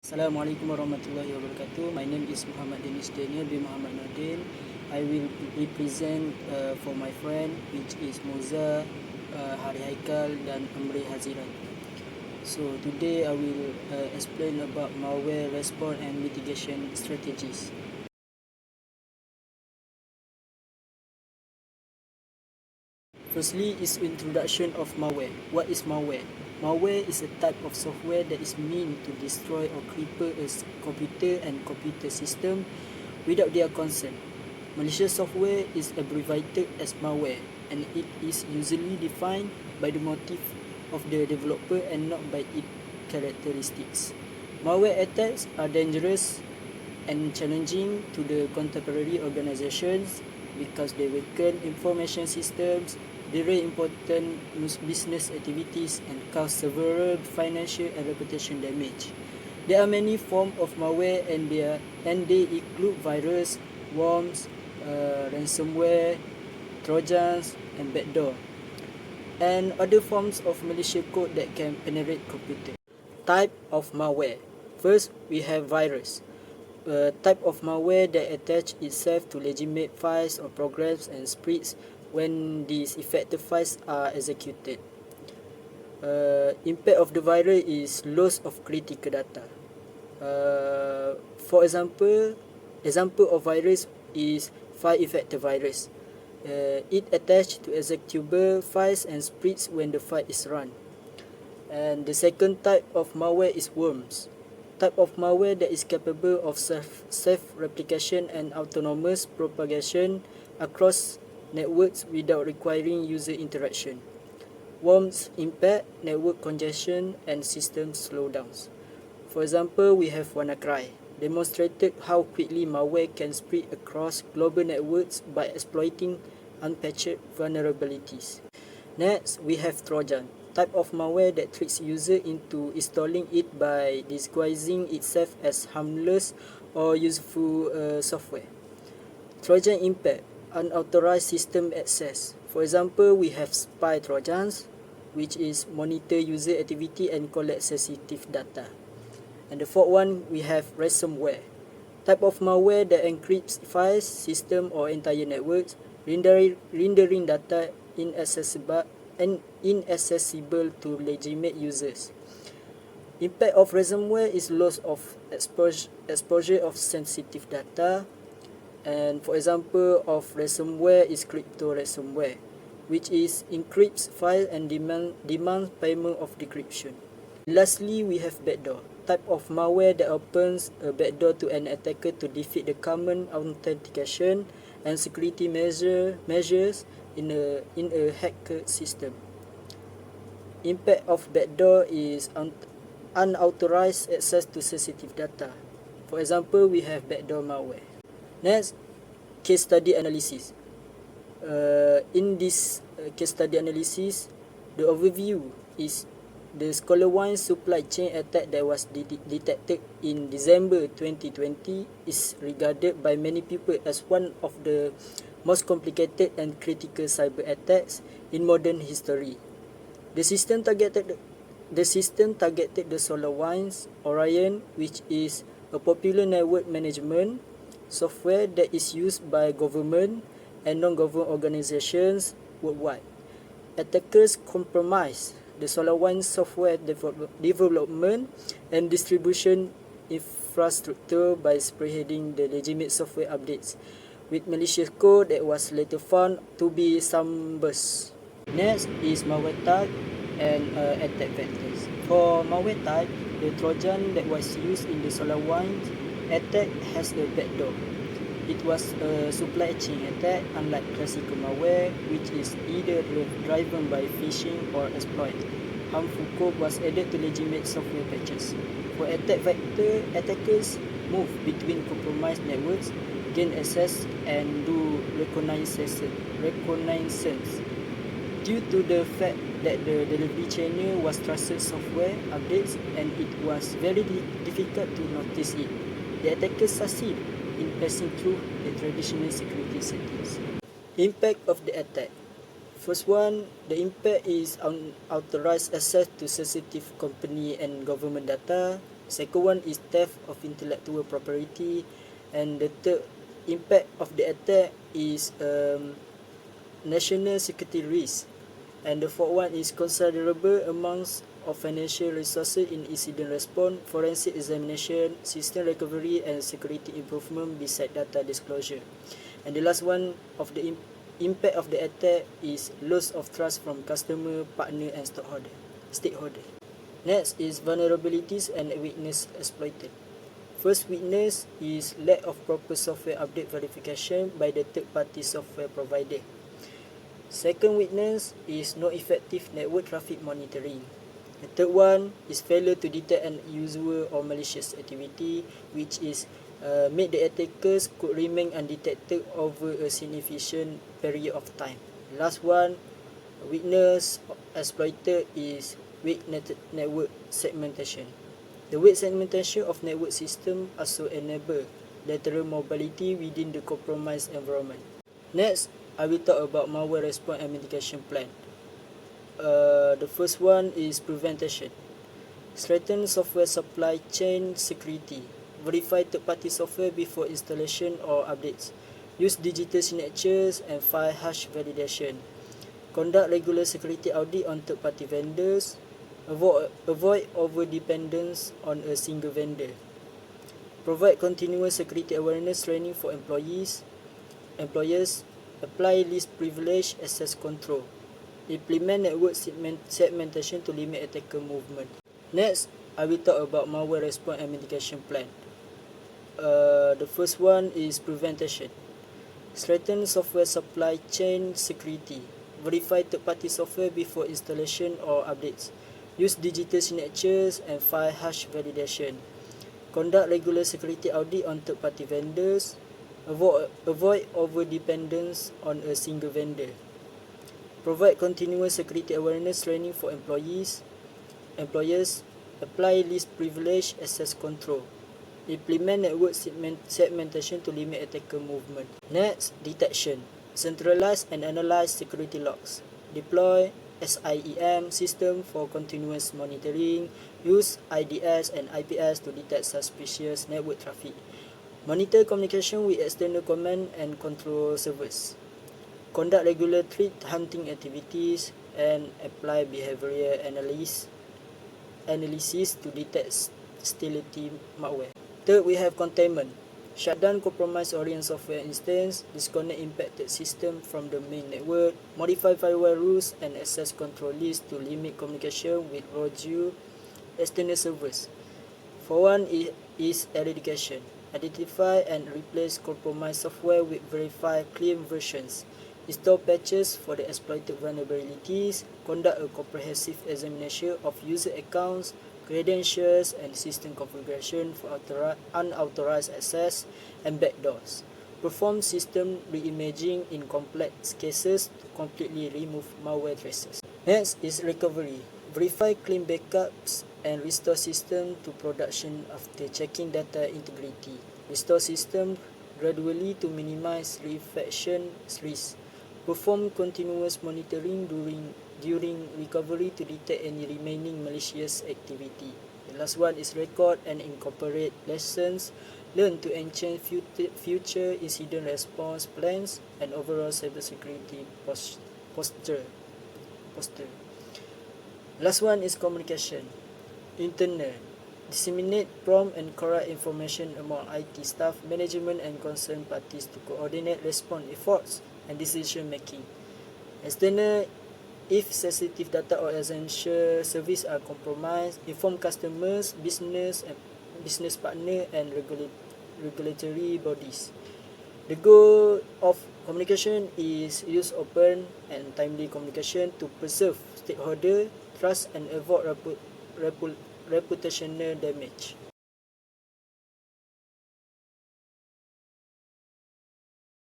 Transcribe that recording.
Assalamualaikum warahmatullahi wabarakatuh. My name is Muhammad Danish Daniel bin Muhammad Nordin. I will represent for my friend which is Moza, Hari Haikal dan Amri Haziran. So today I will explain about malware response and mitigation strategies. Firstly is introduction of malware. What is malware? Malware is a type of software that is meant to destroy or cripple a computer and computer system without their consent. Malicious software is abbreviated as malware, and it is usually defined by the motive of the developer and not by its characteristics. Malware attacks are dangerous and challenging to the contemporary organizations because they weaken information systems, delay important business activities, and cause severe financial and reputation damage. There are many forms of malware, and they include virus, worms, ransomware, trojans, and backdoor, and other forms of malicious code that can penetrate computer. Type of malware. First, we have virus. A type of malware that attach itself to legitimate files or programs and spreads when these effective files are executed. Impact of the virus is loss of critical data. For example of virus is file infected virus. It attached to executable files and spreads when the file is run. And the second type of malware is worms. Type of malware that is capable of self-replication and autonomous propagation across networks without requiring user interaction. Worms impact network congestion and system slowdowns. For example, we have WannaCry, demonstrated how quickly malware can spread across global networks by exploiting unpatched vulnerabilities. Next, we have Trojan, type of malware that tricks user into installing it by disguising itself as harmless or useful software. Trojan impact unauthorized system access. For example, we have spy Trojans, which is monitor user activity and collect sensitive data. And the fourth one, we have ransomware, type of malware that encrypts files, system, or entire networks, rendering data inaccessible to legitimate users. Impact of ransomware is loss of exposure of sensitive data. And for example of ransomware is crypto ransomware, which is encrypts file and demands payment of decryption. Lastly, we have backdoor, type of malware that opens a backdoor to an attacker to defeat the common authentication and security measures in a hacked system. Impact of backdoor is unauthorized access to sensitive data. For example, we have backdoor malware. Next, case study analysis. In this case study analysis, the overview is the ScholarOne supply chain attack that was detected in December 2020 is regarded by many people as one of the most complicated and critical cyber attacks in modern history. The system targeted the SolarWinds Orion, which is a popular network management software that is used by government and non-government organizations worldwide. Attackers compromised the SolarOne software development and distribution infrastructure by spearheading the legitimate software updates with malicious code that was later found to be sunburst. Next is malware type and attack vectors. For malware type, the Trojan that was used in the SolarOne attack has a backdoor. It was a supply chain attack, unlike classical malware, which is either driven by phishing or exploit. Harmful code was added to legitimate software patches. For attack vector, attackers move between compromised networks, gain access, and do reconnaissance. Due to the fact that the delivery channel was trusted software updates and it was very difficult to notice it, the attackers succeed in passing through the traditional security settings. Impact of the attack. First one, the impact is unauthorized access to sensitive company and government data. Second one is theft of intellectual property. And the third impact of the attack is national security risk. And the fourth one is considerable amounts of financial resources in incident response, forensic examination, system recovery, and security improvement beside data disclosure. And the last one of the impact of the attack is loss of trust from customer, partner, and stakeholder. Next is vulnerabilities and weakness exploited. First weakness is lack of proper software update verification by the third-party software provider. Second weakness is no effective network traffic monitoring. The third one is failure to detect unusual or malicious activity, which is made the attackers could remain undetected over a significant period of time. Last one, weakness exploited is weak network segmentation. The weak segmentation of network system also enable lateral mobility within the compromised environment. Next, I will talk about malware response and mitigation plan. The first one is prevention. Strengthen software supply chain security. Verify third-party software before installation or updates. Use digital signatures and file hash validation. Conduct regular security audit on third-party vendors. Avoid over-dependence on a single vendor. Provide continuous security awareness training for employers. Apply least privilege access control. Implement network segmentation to limit attacker movement. Next, I will talk about malware response and mitigation plan. The first one is prevention. Strengthen software supply chain security. Verify third-party software before installation or updates. Use digital signatures and file hash validation. Conduct regular security audit on third-party vendors. Avoid over-dependence on a single vendor. Provide continuous security awareness training for employers. Apply least privilege access control. Implement network segmentation to limit attacker movement. Next, detection. Centralize and analyze security logs. Deploy SIEM system for continuous monitoring. Use IDS and IPS to detect suspicious network traffic. Monitor communication with external command and control servers. Conduct regular threat hunting activities and apply behavioral analysis to detect stealthy malware. Third, we have containment. Shut down compromise-oriented software instance, disconnect impacted system from the main network, modify firewall rules and access control lists to limit communication with rogue external servers. For one is eradication. Identify and replace compromised software with verified clean versions. Install patches for the exploited vulnerabilities. Conduct a comprehensive examination of user accounts, credentials, and system configuration for unauthorized access and backdoors. Perform system reimaging in complex cases to completely remove malware traces. Next is recovery. Verify clean backups and restore system to production after checking data integrity. Restore system gradually to minimize reinfection risk. Perform continuous monitoring during recovery to detect any remaining malicious activity. The last one is record and incorporate lessons learned to enhance future incident response plans and overall cybersecurity posture. Last one is communication. Internal. Disseminate prompt and correct information among IT staff, management, and concerned parties to coordinate response efforts and decision making. External. If sensitive data or essential service are compromised, inform customers, business partner, and regulatory bodies. The goal of communication is use open and timely communication to preserve stakeholder trust and avoid reputational damage.